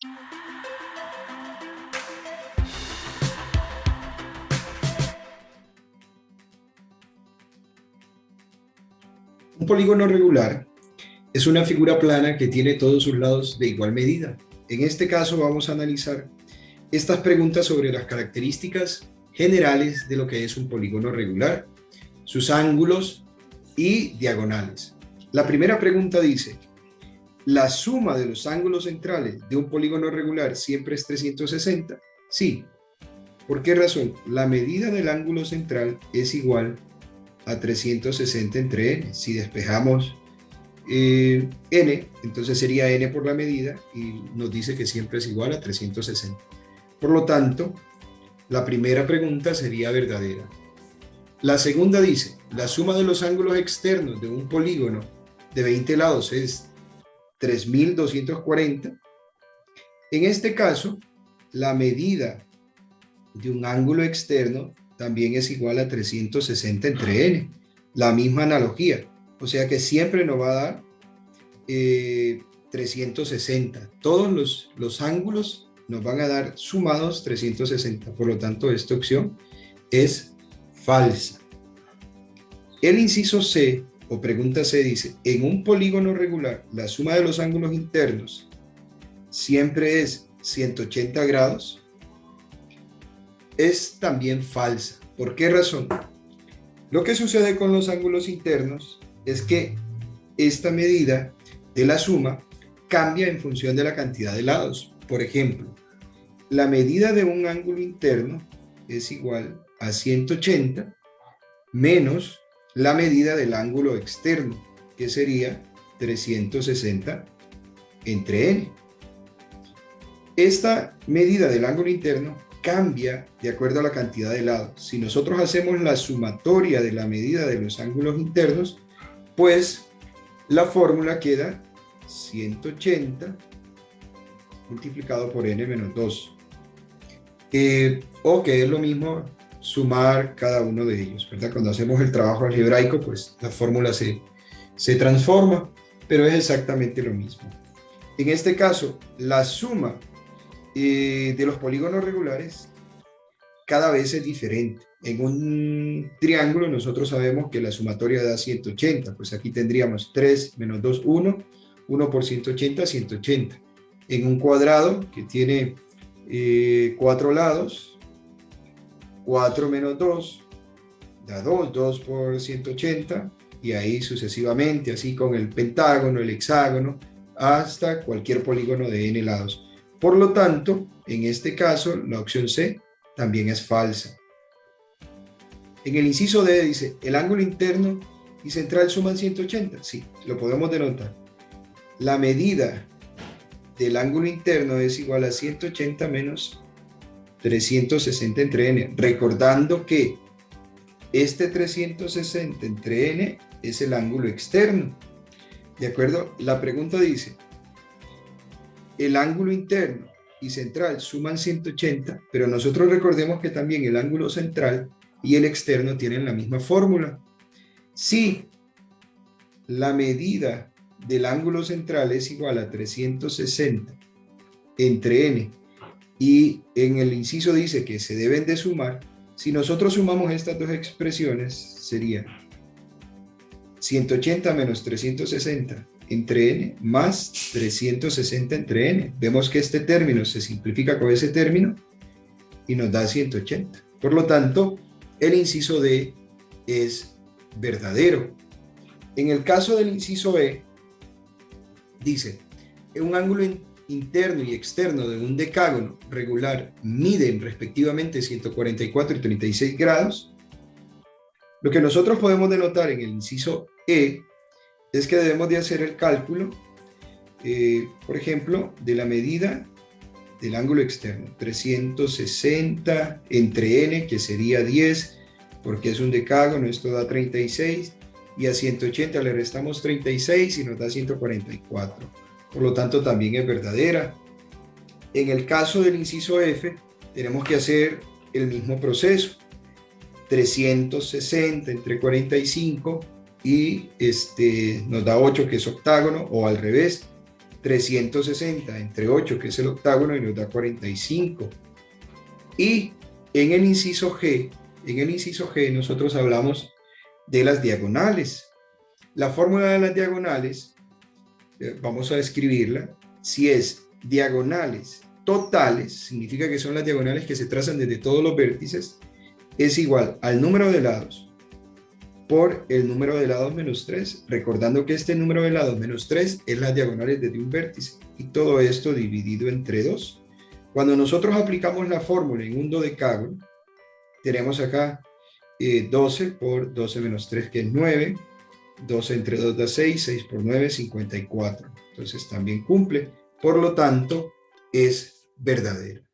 Un polígono regular es una figura plana que tiene todos sus lados de igual medida. En este caso vamos a analizar estas preguntas sobre las características generales de lo que es un polígono regular, sus ángulos y diagonales. La primera pregunta dice: ¿la suma de los ángulos centrales de un polígono regular siempre es 360? Sí. ¿Por qué razón? La medida del ángulo central es igual a 360 entre n. Si despejamos n, entonces sería n por la medida y nos dice que siempre es igual a 360. Por lo tanto, la primera pregunta sería verdadera. La segunda dice: la suma de los ángulos externos de un polígono de 20 lados es 3240. En este caso, la medida de un ángulo externo también es igual a 360 entre n. La misma analogía. O sea que siempre nos va a dar 360. Todos los ángulos nos van a dar sumados 360. Por lo tanto, esta opción es falsa. El inciso C, o pregunta C, dice: en un polígono regular, la suma de los ángulos internos siempre es 180 grados. Es también falsa. ¿Por qué razón? Lo que sucede con los ángulos internos es que esta medida de la suma cambia en función de la cantidad de lados. Por ejemplo, la medida de un ángulo interno es igual a 180 menos la medida del ángulo externo, que sería 360 entre n. Esta medida del ángulo interno cambia de acuerdo a la cantidad de lados. Si nosotros hacemos la sumatoria de la medida de los ángulos internos, pues la fórmula queda 180 multiplicado por n menos 2. O que es lo mismo sumar cada uno de ellos, ¿verdad? Cuando hacemos el trabajo algebraico, pues la fórmula se transforma, pero es exactamente lo mismo. En este caso, la suma de los polígonos regulares cada vez es diferente. En un triángulo nosotros sabemos que la sumatoria da 180, pues aquí tendríamos 3 menos 2, 1, 1 por 180, 180. En un cuadrado que tiene 4 lados, 4 menos 2 da 2, 2 por 180, y ahí sucesivamente, así con el pentágono, el hexágono, hasta cualquier polígono de n lados. Por lo tanto, en este caso, la opción C también es falsa. En el inciso D dice: ¿el ángulo interno y central suman 180? Sí, lo podemos denotar. La medida del ángulo interno es igual a 180 menos 360 entre n. Recordando que este 360 entre n es el ángulo externo. ¿De acuerdo? La pregunta dice: el ángulo interno y central suman 180, pero nosotros recordemos que también el ángulo central y el externo tienen la misma fórmula. Si la medida del ángulo central es igual a 360 entre n, y en el inciso dice que se deben de sumar, si nosotros sumamos estas dos expresiones, sería 180 menos 360 entre n más 360 entre n. Vemos que este término se simplifica con ese término y nos da 180. Por lo tanto, el inciso D es verdadero. En el caso del inciso E, dice: un ángulo interno y externo de un decágono regular miden respectivamente 144 y 36 grados. Lo que nosotros podemos denotar en el inciso E es que debemos de hacer el cálculo, por ejemplo, de la medida del ángulo externo, 360 entre n, que sería 10, porque es un decágono, esto da 36, y a 180 le restamos 36 y nos da 144. Por lo tanto, también es verdadera. En el caso del inciso F, tenemos que hacer el mismo proceso, 360 entre 45, y nos da 8, que es octágono, o al revés, 360 entre 8, que es el octágono, y nos da 45. Y en el inciso G, nosotros hablamos de las diagonales. La fórmula de las diagonales, vamos a escribirla. Si es diagonales totales, significa que son las diagonales que se trazan desde todos los vértices, es igual al número de lados por el número de lados menos 3, recordando que este número de lados menos 3 es las diagonales desde un vértice, y todo esto dividido entre 2. Cuando nosotros aplicamos la fórmula en un dodecágono, tenemos acá 12 por 12 menos 3, que es 9, 12 entre 2 da 6, 6 por 9, 54. Entonces también cumple, por lo tanto es verdadero.